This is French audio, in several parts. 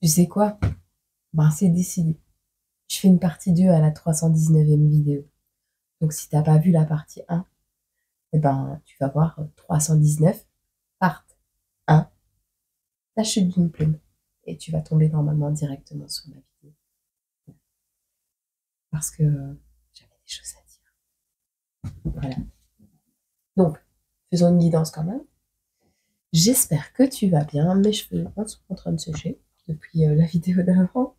Tu sais quoi? Ben, c'est décidé. Je fais une partie 2 à la 319e vidéo. Donc, si t'as pas vu la partie 1, eh ben, tu vas voir 319, part 1, la chute d'une plume. Et tu vas tomber normalement directement sur ma vidéo. Parce que j'avais des choses à dire. Voilà. Donc, faisons une guidance quand même. J'espère que tu vas bien. Mes cheveux sont en train de sécher depuis la vidéo d'avant.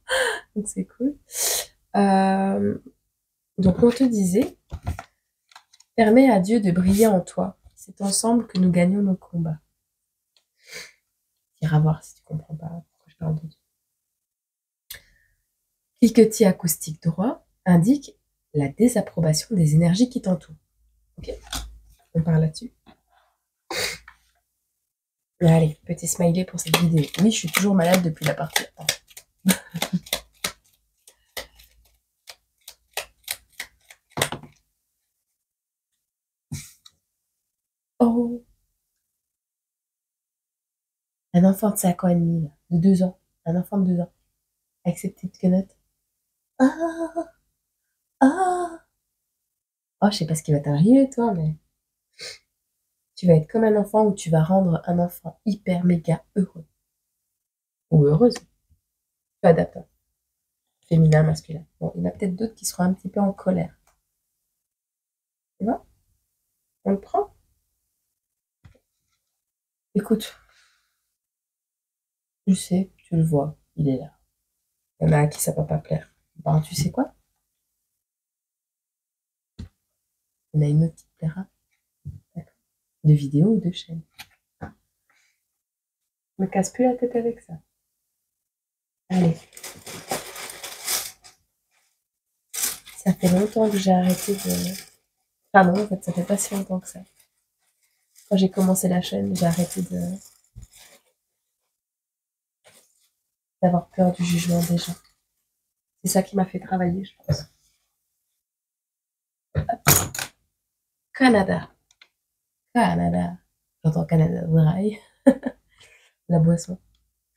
Donc, c'est cool. Donc, on te disait, permets à Dieu de briller en toi. C'est ensemble que nous gagnons nos combats. Iras voir si tu comprends pas pourquoi je parle de Dieu. Cliquetis acoustique droit indique la désapprobation des énergies qui t'entourent. Ok, on parle là-dessus. Allez, petit smiley pour cette vidéo. Oui, je suis toujours malade depuis la partie 1. Oh, un enfant de 5 ans et demi, là, de 2 ans. Un enfant de 2 ans. Avec ses petites quenottes. Ah, ah. Oh, je sais pas ce qui va t'arriver, toi, mais tu vas être comme un enfant où tu vas rendre un enfant hyper méga heureux. Ou heureuse. Tu adaptes. Féminin, masculin. Bon, il y en a peut-être d'autres qui seront un petit peu en colère. Tu vois? On le prend? Écoute, tu sais, tu le vois, il est là. Il y en a à qui ça va pas plaire. Ben, tu sais quoi? Il y en a une autre qui te plaira. D'accord. De vidéo ou de chaîne. Me casse plus la tête avec ça. Allez. Ça fait longtemps que j'ai arrêté de... Enfin non, en fait, ça fait pas si longtemps que ça. Quand j'ai commencé la chaîne, j'ai arrêté d'avoir peur du jugement des gens. C'est ça qui m'a fait travailler, je pense. Canada. Canada. J'entends Canada Dry. La boisson.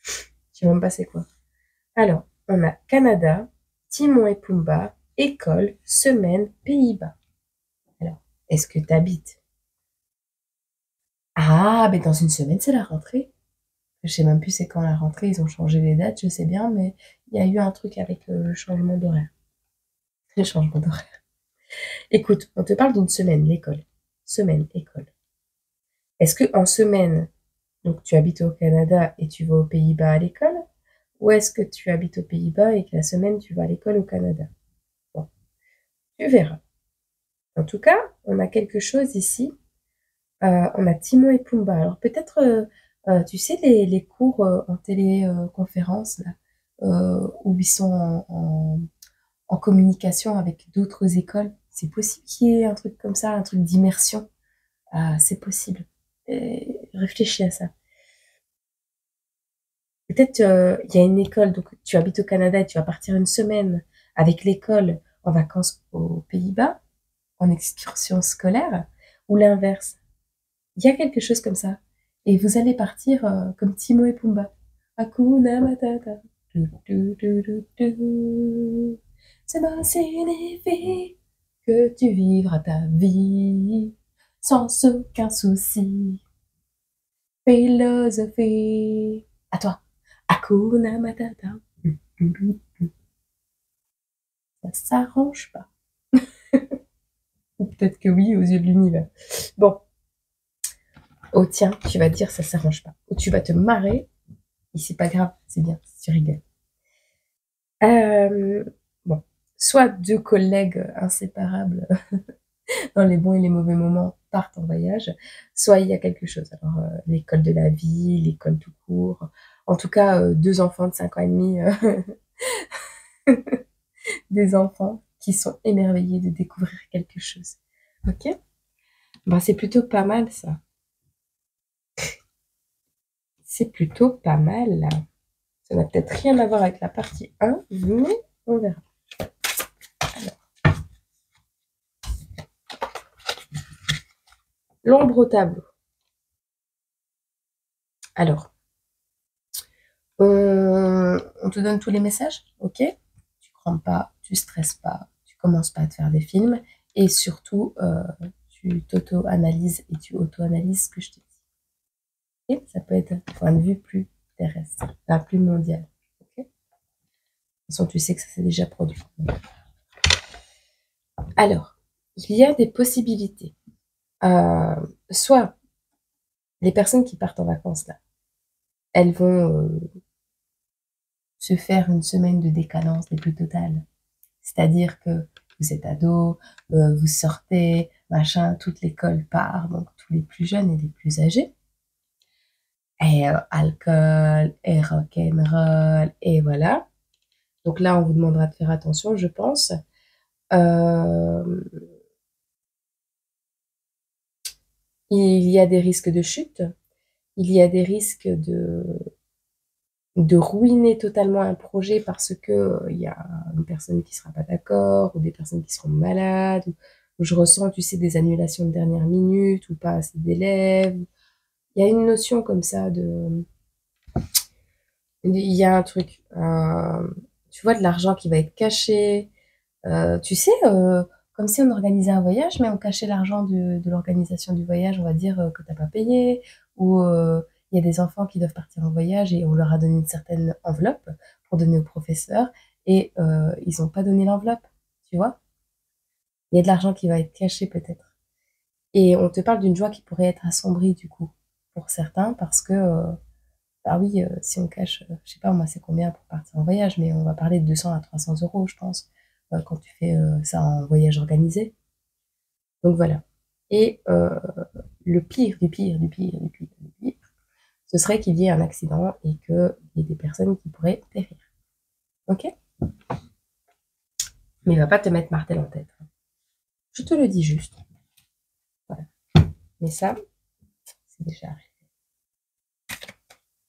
Je sais même pas c'est quoi. Alors, on a Canada, Timon et Pumba, école, semaine, Pays-Bas. Alors, est-ce que tu habites? Ah, mais dans une semaine, c'est la rentrée. Je sais même plus c'est quand la rentrée, ils ont changé les dates, je sais bien, mais il y a eu un truc avec le changement d'horaire. Le changement d'horaire. Écoute, on te parle d'une semaine, l'école. Semaine, école. Est-ce que en semaine, donc tu habites au Canada et tu vas aux Pays-Bas à l'école? Ou est-ce que tu habites aux Pays-Bas et que la semaine, tu vas à l'école au Canada? Bon, tu verras. En tout cas, on a quelque chose ici. On a Timon et Pumba. Alors peut-être, tu sais, les cours en téléconférence, là, où ils sont en communication avec d'autres écoles. C'est possible qu'il y ait un truc comme ça, un truc d'immersion. C'est possible. Réfléchis à ça. Peut-être il y a une école, donc tu habites au Canada et tu vas partir une semaine avec l'école en vacances aux Pays-Bas, en excursion scolaire, ou l'inverse. Il y a quelque chose comme ça. Et vous allez partir comme Timon et Pumba. Hakuna Matata. Du. Cela signifie que tu vivras ta vie sans aucun souci. Philosophie. À toi. Hakuna Matata. Ça s'arrange pas. Ou peut-être que oui, aux yeux de l'univers. Bon. Oh tiens, tu vas te dire ça s'arrange pas. Ou tu vas te marrer. Et c'est pas grave, c'est bien, tu rigoles. Bon. Soit deux collègues inséparables dans les bons et les mauvais moments partent en voyage, soit il y a quelque chose. Alors, l'école de la vie, l'école tout court. En tout cas, deux enfants de 5 ans et demi, des enfants qui sont émerveillés de découvrir quelque chose. Ok? Ben, c'est plutôt pas mal, ça. C'est plutôt pas mal. Ça n'a peut-être rien à voir avec la partie 1, mais on verra. L'ombre au tableau. Alors, te donne tous les messages, ok? Tu crampes pas, tu stresses pas, tu commences pas à te faire des films et surtout, tu t'auto-analyses et tu auto-analyses ce que je te dis. Et ça peut être un point de vue plus terrestre, enfin, plus mondial. Okay, de toute façon, tu sais que ça s'est déjà produit. Alors, il y a des possibilités. Soit les personnes qui partent en vacances là, elles vont se faire une semaine de décadence les plus totales. C'est-à-dire que vous êtes ado, vous sortez, machin, toute l'école part, donc tous les plus jeunes et les plus âgés. Et alcool, et rock'n'roll, et voilà. Donc là, on vous demandera de faire attention, je pense. Il y a des risques de chute, il y a des risques de ruiner totalement un projet parce que il y a une personne qui sera pas d'accord, ou des personnes qui seront malades, ou je ressens, tu sais, des annulations de dernière minute, ou pas assez d'élèves. Il y a une notion comme ça il y a un truc, tu vois, de l'argent qui va être caché, tu sais, comme si on organisait un voyage, mais on cachait l'argent de l'organisation du voyage, on va dire que t'as pas payé, ou il y a des enfants qui doivent partir en voyage et on leur a donné une certaine enveloppe pour donner au professeur, et ils ont pas donné l'enveloppe, tu vois. Il y a de l'argent qui va être caché peut-être. Et on te parle d'une joie qui pourrait être assombrie du coup, pour certains, parce que bah oui, si on cache, je sais pas moi c'est combien pour partir en voyage, mais on va parler de 200 à 300 euros, je pense, quand tu fais ça en voyage organisé. Donc voilà. Et le pire du pire du pire du pire du pire, ce serait qu'il y ait un accident et qu'il y ait des personnes qui pourraient périr. Ok? Mais il va pas te mettre martel en tête. Je te le dis juste. Voilà. Mais ça, c'est déjà arrivé.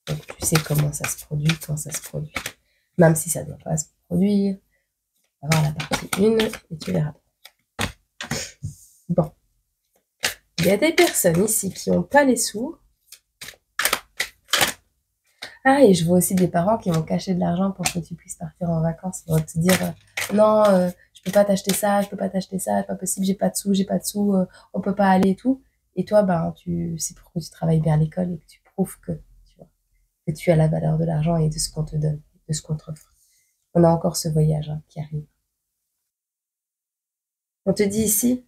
Donc tu sais comment ça se produit, quand ça se produit. Même si ça ne doit pas se produire, on va voir la partie 1 et tu verras. Bon. Il y a des personnes ici qui n'ont pas les sous. Ah, et je vois aussi des parents qui vont cacher de l'argent pour que tu puisses partir en vacances. Ils vont te dire non, je peux pas t'acheter ça, je peux pas t'acheter ça, c'est pas possible, j'ai pas de sous, on peut pas aller et tout. Et toi, ben, c'est pour que tu travailles bien à l'école et que tu prouves que, tu vois, que tu as la valeur de l'argent et de ce qu'on te donne, de ce qu'on te offre. On a encore ce voyage qui arrive. On te dit ici,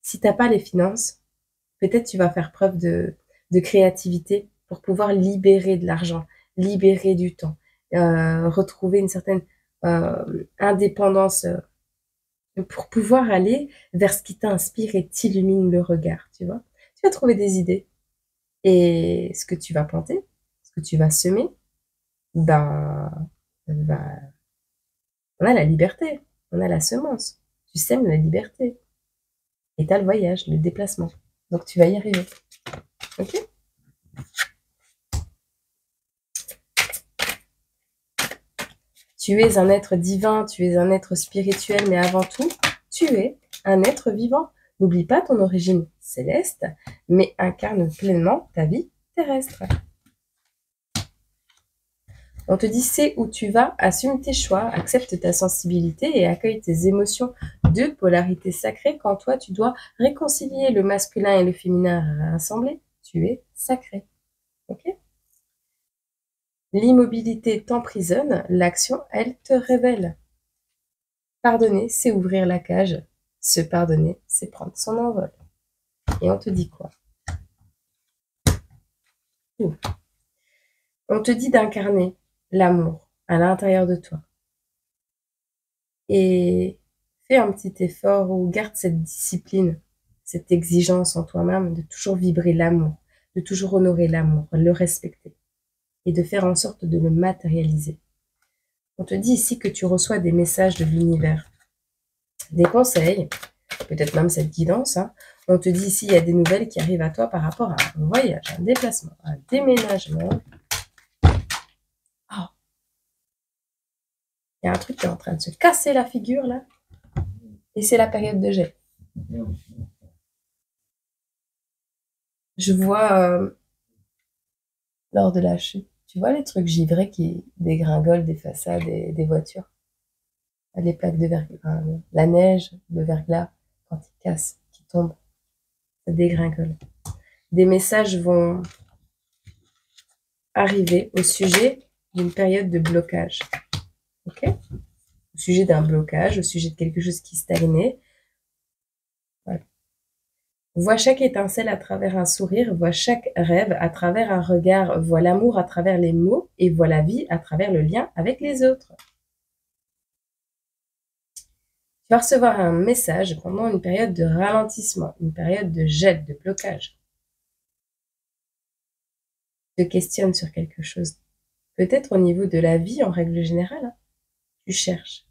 si t'as pas les finances, peut-être tu vas faire preuve de créativité pour pouvoir libérer de l'argent, libérer du temps, retrouver une certaine indépendance pour pouvoir aller vers ce qui t'inspire et t'illumine le regard, tu vois. Tu vas trouver des idées. Et ce que tu vas planter, ce que tu vas semer, ben, on a la liberté, on a la semence. Tu sèmes la liberté. Et tu as le voyage, le déplacement. Donc tu vas y arriver. Ok? Tu es un être divin, tu es un être spirituel, mais avant tout, tu es un être vivant. N'oublie pas ton origine céleste, mais incarne pleinement ta vie terrestre. On te dit sais où tu vas, assume tes choix, accepte ta sensibilité et accueille tes émotions de polarité sacrée. Quand toi, tu dois réconcilier le masculin et le féminin rassemblés, tu es sacré. Ok? L'immobilité t'emprisonne, l'action, elle, te révèle. Pardonner, c'est ouvrir la cage. Se pardonner, c'est prendre son envol. Et on te dit quoi? On te dit d'incarner l'amour à l'intérieur de toi. Et fais un petit effort ou garde cette discipline, cette exigence en toi-même de toujours vibrer l'amour, de toujours honorer l'amour, le respecter et de faire en sorte de le matérialiser. On te dit ici que tu reçois des messages de l'univers, des conseils, peut-être même cette guidance. Hein. On te dit ici, il y a des nouvelles qui arrivent à toi par rapport à un voyage, un déplacement, un déménagement. Oh. Il y a un truc qui est en train de se casser la figure là. Et c'est la période de jet. Je vois lors de la chute Tu vois les trucs givrés qui dégringolent des façades des voitures? Les plaques de verglas, la neige, le verglas, quand il casse, qui tombe, ça dégringole. Des messages vont arriver au sujet d'une période de blocage. Ok? Au sujet d'un blocage, au sujet de quelque chose qui stagnait. Voilà. Vois chaque étincelle à travers un sourire, vois chaque rêve à travers un regard, vois l'amour à travers les mots et vois la vie à travers le lien avec les autres. Tu vas recevoir un message pendant une période de ralentissement, une période de gel, de blocage. Tu te questionnes sur quelque chose. Peut-être au niveau de la vie en règle générale. Hein. Tu cherches.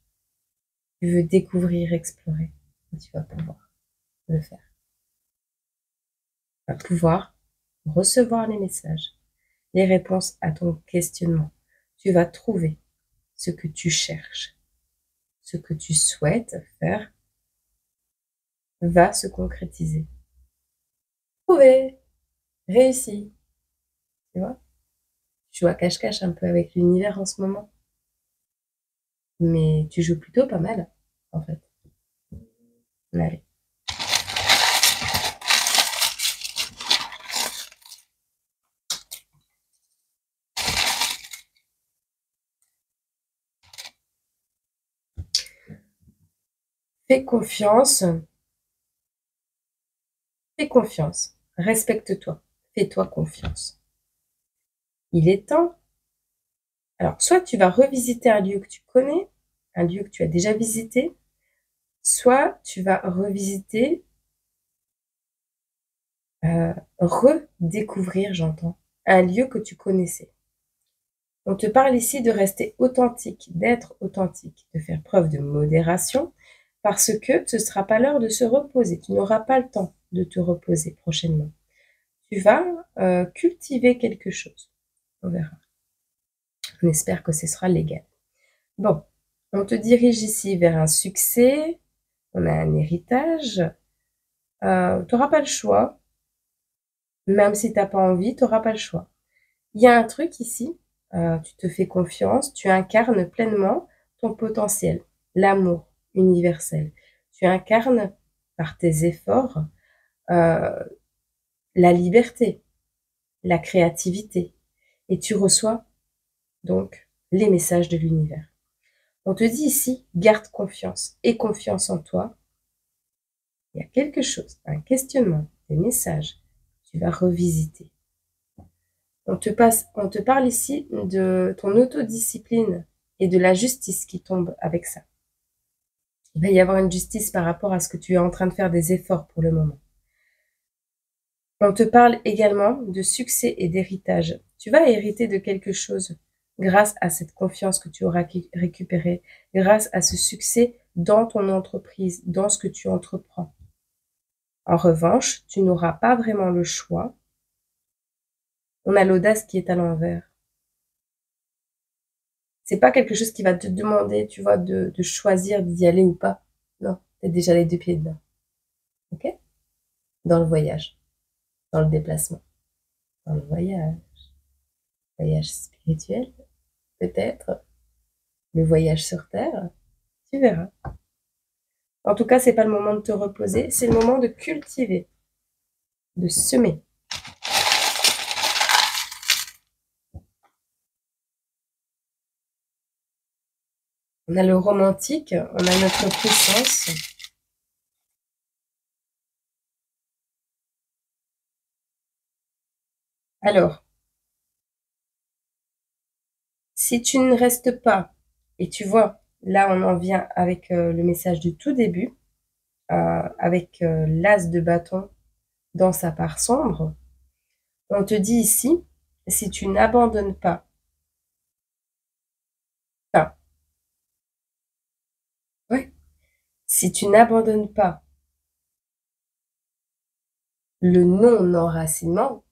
Tu veux découvrir, explorer. Et tu vas pouvoir le faire. Tu vas pouvoir recevoir les messages, les réponses à ton questionnement. Tu vas trouver ce que tu cherches. Ce que tu souhaites faire va se concrétiser. Trouver, réussi. Tu vois? Tu joues à cache-cache un peu avec l'univers en ce moment. Mais tu joues plutôt pas mal, en fait. Allez. Fais confiance. Fais confiance. Respecte-toi. Fais-toi confiance. Il est temps. Alors, soit tu vas revisiter un lieu que tu connais, un lieu que tu as déjà visité, soit tu vas revisiter, redécouvrir, j'entends, un lieu que tu connaissais. On te parle ici de rester authentique, d'être authentique, de faire preuve de modération, parce que ce ne sera pas l'heure de se reposer. Tu n'auras pas le temps de te reposer prochainement. Tu vas cultiver quelque chose. On verra. On espère que ce sera légal. Bon, on te dirige ici vers un succès, on a un héritage. Tu n'auras pas le choix. Même si tu n'as pas envie, tu n'auras pas le choix. Il y a un truc ici, tu te fais confiance, tu incarnes pleinement ton potentiel, l'amour universel. Tu incarnes par tes efforts la liberté, la créativité. Et tu reçois donc les messages de l'univers. On te dit ici, garde confiance et confiance en toi. Il y a quelque chose, un questionnement, des messages, tu vas revisiter. On te parle ici de ton autodiscipline et de la justice qui tombe avec ça. Il va y avoir une justice par rapport à ce que tu es en train de faire des efforts pour le moment. On te parle également de succès et d'héritage. Tu vas hériter de quelque chose grâce à cette confiance que tu auras récupérée, grâce à ce succès dans ton entreprise, dans ce que tu entreprends. En revanche, tu n'auras pas vraiment le choix. On a l'audace qui est à l'envers. C'est pas quelque chose qui va te demander, tu vois, de choisir d'y aller ou pas. Non, t'es déjà les deux pieds dedans. Ok? Dans le voyage, dans le déplacement, dans le voyage spirituel, peut-être, le voyage sur Terre, tu verras. En tout cas, c'est pas le moment de te reposer, c'est le moment de cultiver, de semer. On a le romantique, on a notre puissance. Alors, si tu ne restes pas, et tu vois, là on en vient avec le message du tout début, avec l'as de bâton dans sa part sombre, on te dit ici, si tu n'abandonnes pas, enfin, ouais, si tu n'abandonnes pas le non-enracinement,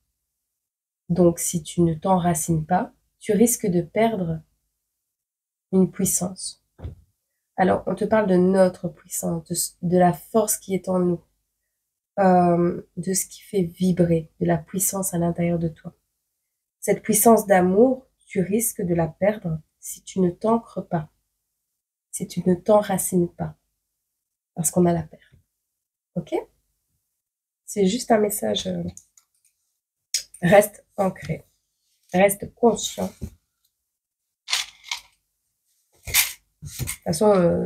donc si tu ne t'enracines pas, tu risques de perdre une puissance. Alors, on te parle de notre puissance, de la force qui est en nous, de ce qui fait vibrer, de la puissance à l'intérieur de toi. Cette puissance d'amour, tu risques de la perdre si tu ne t'ancres pas, si tu ne t'enracines pas, parce qu'on a la perdre. Ok? C'est juste un message. Reste ancré, reste conscient. De toute façon,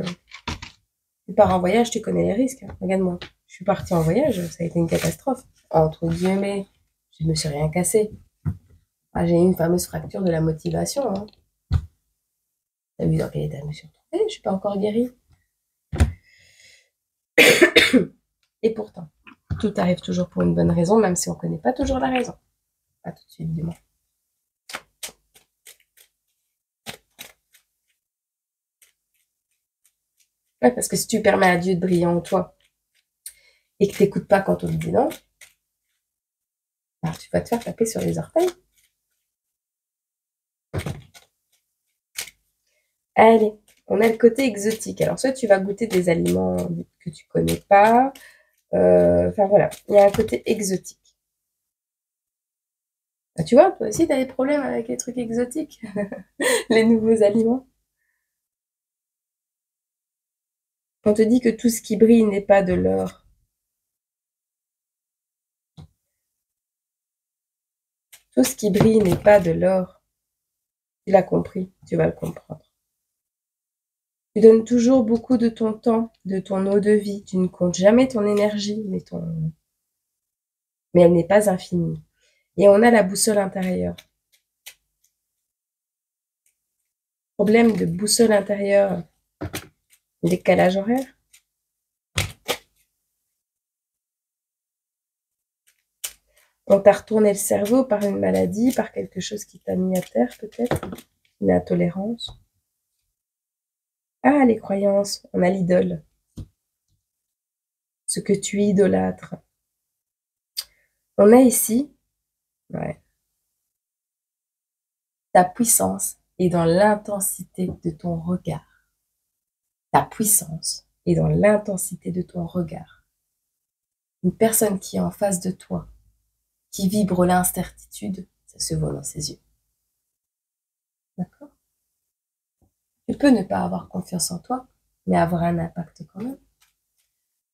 tu pars en voyage, tu connais les risques. Hein. Regarde-moi, je suis partie en voyage, ça a été une catastrophe. Entre guillemets, je me suis rien cassé. Ah, j'ai eu une fameuse fracture de la motivation. Hein. T'as vu dans quel état je me suis retrouvée? Je suis pas encore guérie. Et pourtant, tout arrive toujours pour une bonne raison, même si on connaît pas toujours la raison. Pas tout de suite, du moins. Ouais, parce que si tu permets à Dieu de briller en toi et que t'écoutes pas quand on te dit non, alors tu vas te faire taper sur les orteils. Allez, on a le côté exotique. Alors, soit tu vas goûter des aliments que tu connais pas. Enfin, voilà, il y a un côté exotique. Bah, tu vois, toi aussi, tu as des problèmes avec les trucs exotiques, les nouveaux aliments. On te dit que tout ce qui brille n'est pas de l'or. Tout ce qui brille n'est pas de l'or. Tu l'as compris, tu vas le comprendre. Tu donnes toujours beaucoup de ton temps, de ton eau de vie. Tu ne comptes jamais ton énergie, mais elle n'est pas infinie. Et on a la boussole intérieure. Problème de boussole intérieure, décalage horaire. On t'a retourné le cerveau par une maladie, par quelque chose qui t'a mis à terre peut-être, une intolérance. Ah, les croyances, on a l'idole. Ce que tu idolâtres. On a ici, ouais, ta puissance est dans l'intensité de ton regard. Ta puissance est dans l'intensité de ton regard. Une personne qui est en face de toi, qui vibre l'incertitude, ça se voit dans ses yeux. D'accord? Tu peux ne pas avoir confiance en toi, mais avoir un impact quand même.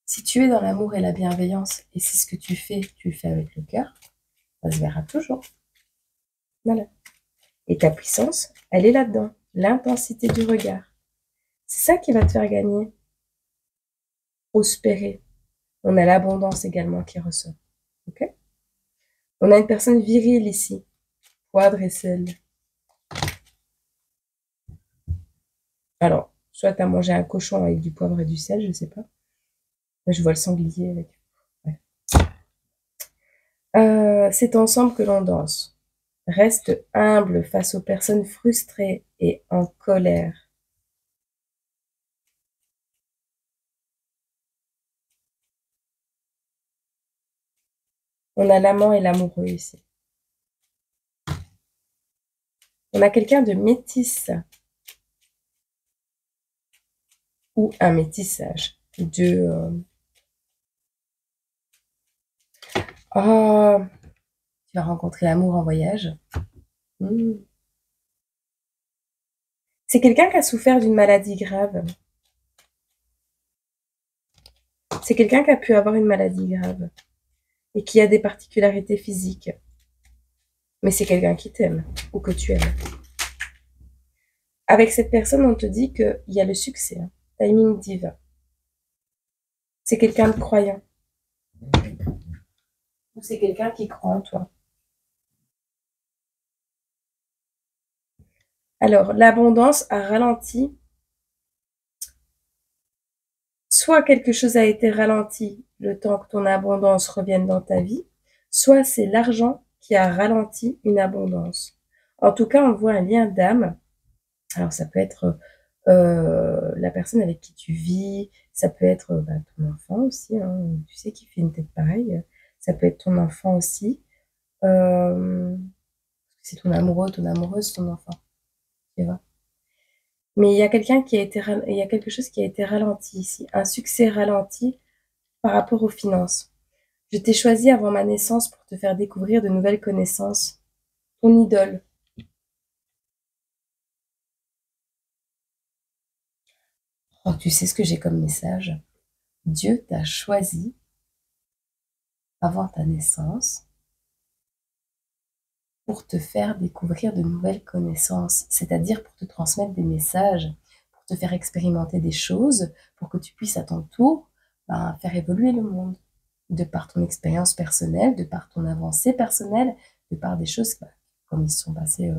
Si tu es dans l'amour et la bienveillance, et c'est ce que tu le fais avec le cœur, ça se verra toujours. Voilà. Et ta puissance, elle est là-dedans, l'intensité du regard. C'est ça qui va te faire gagner. Prospérer. On a l'abondance également qui ressort. Ok? On a une personne virile ici. Poivre et sel. Alors, soit tu as mangé un cochon avec du poivre et du sel, je sais pas. Je vois le sanglier avec. Ouais. C'est ensemble que l'on danse. Reste humble face aux personnes frustrées et en colère. On a l'amant et l'amoureux ici. On a quelqu'un de métis ou un métissage de oh, tu vas rencontrer l'amour en voyage. C'est quelqu'un qui a souffert d'une maladie grave. C'est quelqu'un qui a pu avoir une maladie grave et qui a des particularités physiques. Mais c'est quelqu'un qui t'aime ou que tu aimes. Avec cette personne, on te dit qu'il y a le succès, hein. Timing divin. C'est quelqu'un de croyant. Ou c'est quelqu'un qui croit en toi. Alors, l'abondance a ralenti. Soit quelque chose a été ralenti le temps que ton abondance revienne dans ta vie, soit c'est l'argent qui a ralenti une abondance. En tout cas, on voit un lien d'âme. Alors, ça peut être la personne avec qui tu vis, ça peut être ton enfant aussi, hein, tu sais, qui fait une tête pareille. Ça peut être ton enfant aussi. C'est ton amoureux, ton amoureuse, ton enfant. Tu vois. Mais il y a il y a quelque chose qui a été ralenti ici, un succès ralenti par rapport aux finances. Je t'ai choisi avant ma naissance pour te faire découvrir de nouvelles connaissances. Ton idole. Oh, tu sais ce que j'ai comme message? Dieu t'a choisi avant ta naissance pour te faire découvrir de nouvelles connaissances, c'est-à-dire pour te transmettre des messages, pour te faire expérimenter des choses, pour que tu puisses à ton tour faire évoluer le monde, de par ton expérience personnelle, de par ton avancée personnelle, de par des choses comme ils se sont passées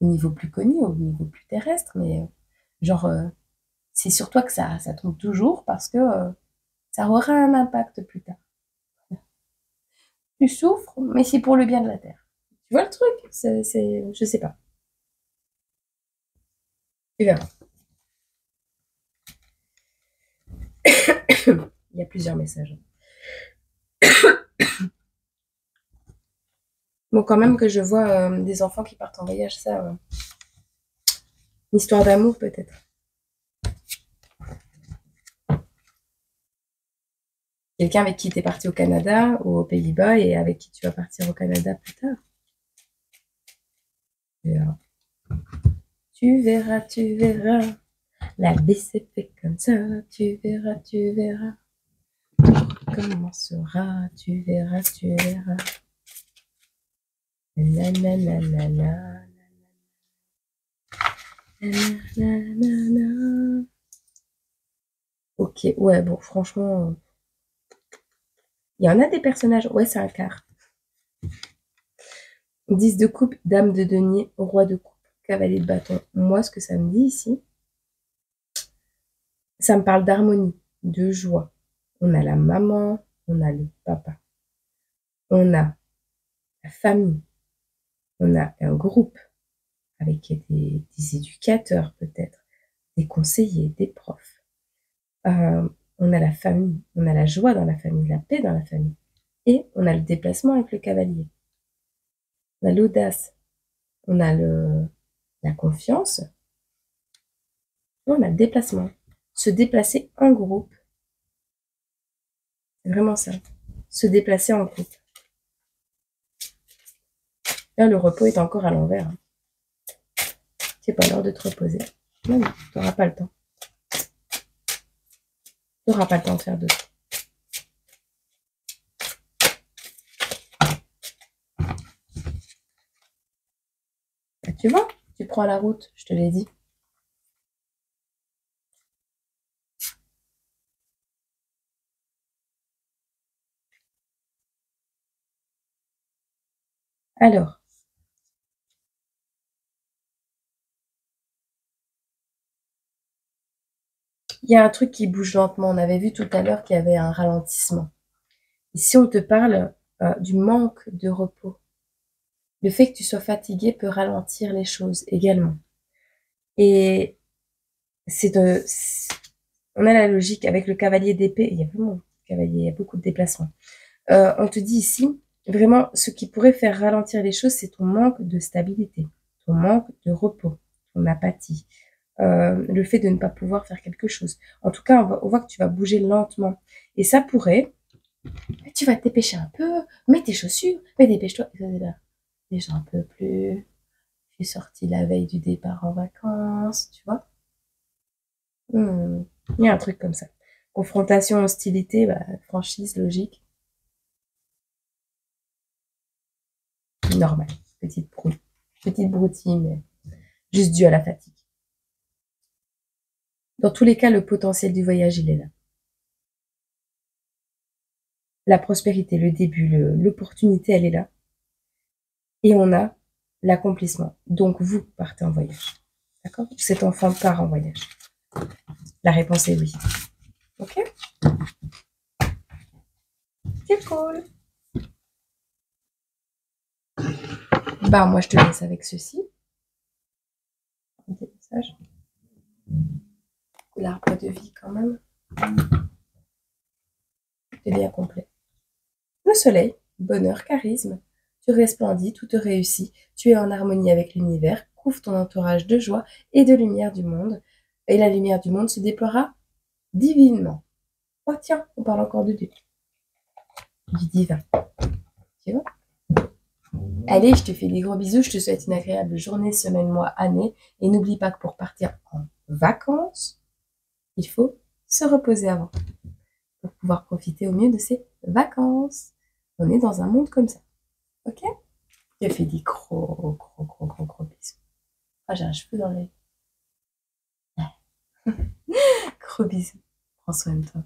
au niveau plus connu, au niveau plus terrestre, mais genre, c'est sur toi que ça tombe toujours parce que ça aura un impact plus tard. Tu souffres, mais c'est pour le bien de la Terre. Tu vois le truc? Je sais pas. Tu verras. Il y a plusieurs messages. Bon, quand même que je vois des enfants qui partent en voyage, ça, une histoire d'amour peut-être. Quelqu'un avec qui tu es parti au Canada ou aux Pays-Bas et avec qui tu vas partir au Canada plus tard. Tu verras. Tu verras, tu verras. La vie s'est fait comme ça. Tu verras, tu verras. Comment sera, tu verras, tu verras. Na, na, na, na, na. Ok, ouais, bon, franchement, il y en a des personnages. Ouais, c'est un quart. 10 de coupe, dame de denier, roi de coupe, cavalier de bâton. Moi, ce que ça me dit ici, ça me parle d'harmonie, de joie. On a la maman, on a le papa. On a la famille. On a un groupe avec des éducateurs peut-être, des conseillers, des profs. On a la famille, on a la joie dans la famille, la paix dans la famille. Et on a le déplacement avec le cavalier. On a l'audace, on a la confiance, on a le déplacement. Se déplacer en groupe, c'est vraiment ça. Se déplacer en groupe. Là, le repos est encore à l'envers. Hein. C'est pas l'heure de te reposer. Non, tu n'auras pas le temps. Tu n'auras pas le temps de faire d'autres. Tu vois, tu prends la route, je te l'ai dit. Alors, il y a un truc qui bouge lentement. On avait vu tout à l'heure qu'il y avait un ralentissement. Et si on te parle du manque de repos, le fait que tu sois fatigué peut ralentir les choses également. Et on a la logique avec le cavalier d'épée. Il y a vraiment cavalier, il y a beaucoup de déplacements. On te dit ici, vraiment, ce qui pourrait faire ralentir les choses, c'est ton manque de stabilité, ton manque de repos, ton apathie, le fait de ne pas pouvoir faire quelque chose. En tout cas, on voit que tu vas bouger lentement. Et ça pourrait, tu vas te dépêcher un peu, mets tes chaussures, mais dépêche-toi. Déjà un peu plus. Je suis sortie la veille du départ en vacances, tu vois. Il y a un truc comme ça. Confrontation, hostilité, franchise, logique. Normal. Petite broutille, mais juste due à la fatigue. Dans tous les cas, le potentiel du voyage, il est là. La prospérité, le début, l'opportunité, elle est là. Et on a l'accomplissement. Donc, vous partez en voyage. D'accord? Cet enfant part en voyage. La réponse est oui. Ok? C'est cool. Moi, je te laisse avec ceci. Des messages. L'arbre de vie, quand même. C'est bien complet. Le soleil, bonheur, charisme. Tu resplendis, tout te réussit. Tu es en harmonie avec l'univers. Couvre ton entourage de joie et de lumière du monde. Et la lumière du monde se déploiera divinement. Oh tiens, on parle encore de Dieu. Du divin. Tu vois? Allez, je te fais des gros bisous. Je te souhaite une agréable journée, semaine, mois, année. Et n'oublie pas que pour partir en vacances, Il faut se reposer avant pour pouvoir profiter au mieux de ses vacances. On est dans un monde comme ça. Ok? Je te fais des gros bisous. Ah, j'ai un cheveu dans l'œil. Gros bisous. Prends soin de toi.